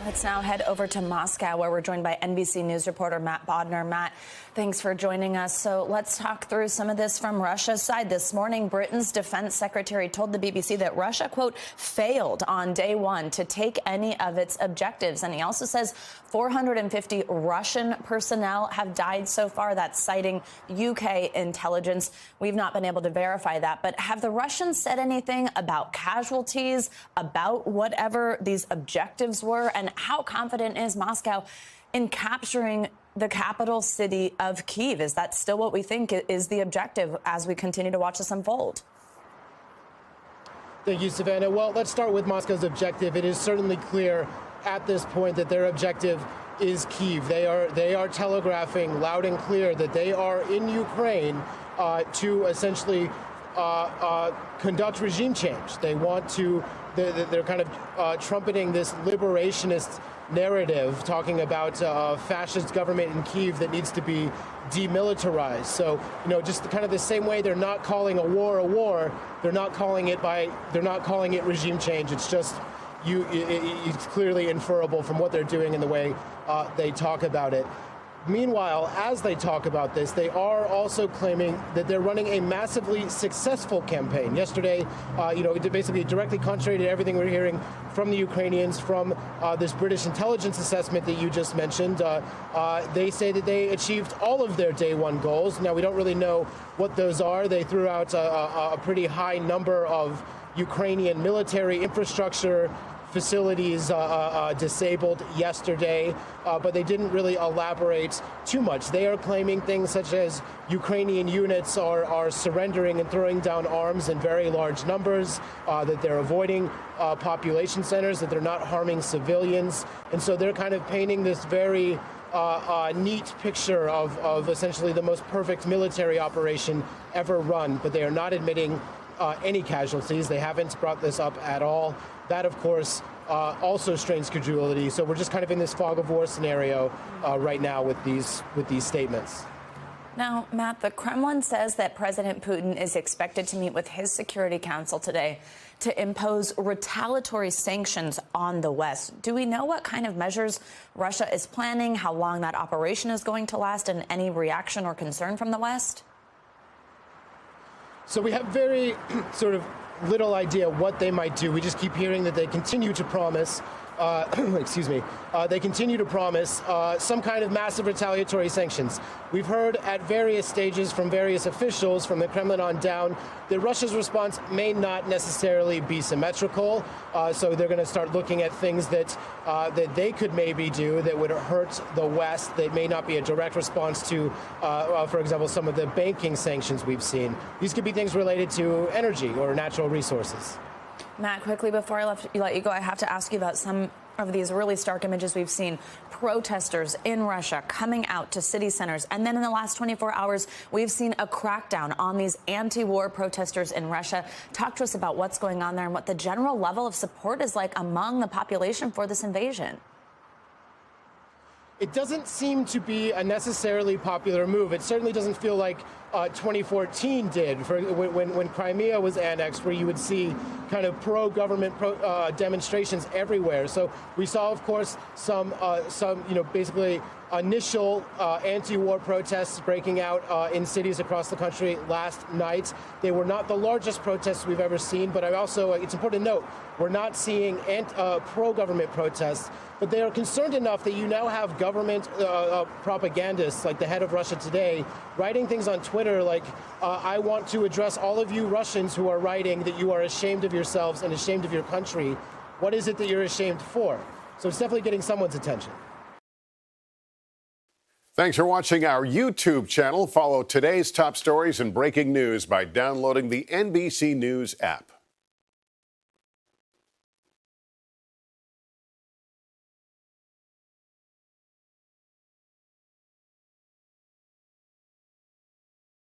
Let's now head over to Moscow, where we're joined by NBC News reporter Matt Bodner. Matt, thanks for joining us. So let's talk through some of this from Russia's side. This morning, Britain's defense secretary told the BBC that Russia, quote, failed on day one to take any of its objectives. And he also says 450 Russian personnel have died so far. That's citing UK intelligence. We've not been able to verify that. But have the Russians said anything about casualties, about whatever these objectives were? And how confident is Moscow in capturing the capital city of Kyiv? Is that still what we think is the objective as we continue to watch this unfold? Thank you, Savannah. Well, let's start with Moscow's objective. It is certainly clear at this point that their objective is Kyiv. They are telegraphing loud and clear that they are in Ukraine to essentially conduct regime change. They want to. They're kind of trumpeting this liberationist narrative, talking about a fascist government in Kyiv that needs to be demilitarized. So, just kind of the same way they're not calling a war, they're not calling it regime change. It's just it's clearly inferable from what they're doing and the way they talk about it. Meanwhile, as they talk about this, they are also claiming that they're running a massively successful campaign. Yesterday, basically directly contrary to everything we're hearing from the Ukrainians, from this British intelligence assessment that you just mentioned, they say that they achieved all of their day one goals. Now, we don't really know what those are. They threw out a pretty high number of Ukrainian military infrastructure facilities disabled yesterday, but they didn't really elaborate too much. They are claiming things such as Ukrainian units are surrendering and throwing down arms in very large numbers, that they're avoiding population centers, that they're not harming civilians. And so they're kind of painting this very neat picture of essentially the most perfect military operation ever run, but they are not admitting any casualties. They haven't brought this up at all. That, of course, also strains credulity. So we're just kind of in this fog of war scenario right now with these statements. Now, Matt, the Kremlin says that President Putin is expected to meet with his Security Council today to impose retaliatory sanctions on the West. Do we know what kind of measures Russia is planning, how long that operation is going to last, and any reaction or concern from the West? So we have very sort of little idea what they might do. We just keep hearing that they continue to promise, they continue to promise some kind of massive retaliatory sanctions. We've heard at various stages from various officials from the Kremlin on down that Russia's response may not necessarily be symmetrical. So they're going to start looking at things that they could maybe do that would hurt the West. That may not be a direct response to, for example, some of the banking sanctions we've seen. These could be things related to energy or natural resources. Matt, quickly before I let you go, I have to ask you about some of these really stark images we've seen. Protesters in Russia coming out to city centers. And then in the last 24 hours, we've seen a crackdown on these anti-war protesters in Russia. Talk to us about what's going on there and what the general level of support is like among the population for this invasion. It doesn't seem to be a necessarily popular move. It certainly doesn't feel like 2014 did, when Crimea was annexed, where you would see kind of pro-government demonstrations everywhere. So we saw, of course, some basically initial anti-war protests breaking out in cities across the country last night. They were not the largest protests we've ever seen, but it's important to note, we're not seeing pro-government protests, but they are concerned enough that you now have government propagandists, like the head of Russia Today, writing things on Twitter like, I want to address all of you Russians who are writing that you are ashamed of yourselves and ashamed of your country. What is it that you're ashamed for? So it's definitely getting someone's attention. Thanks for watching our YouTube channel. Follow today's top stories and breaking news by downloading the NBC News app.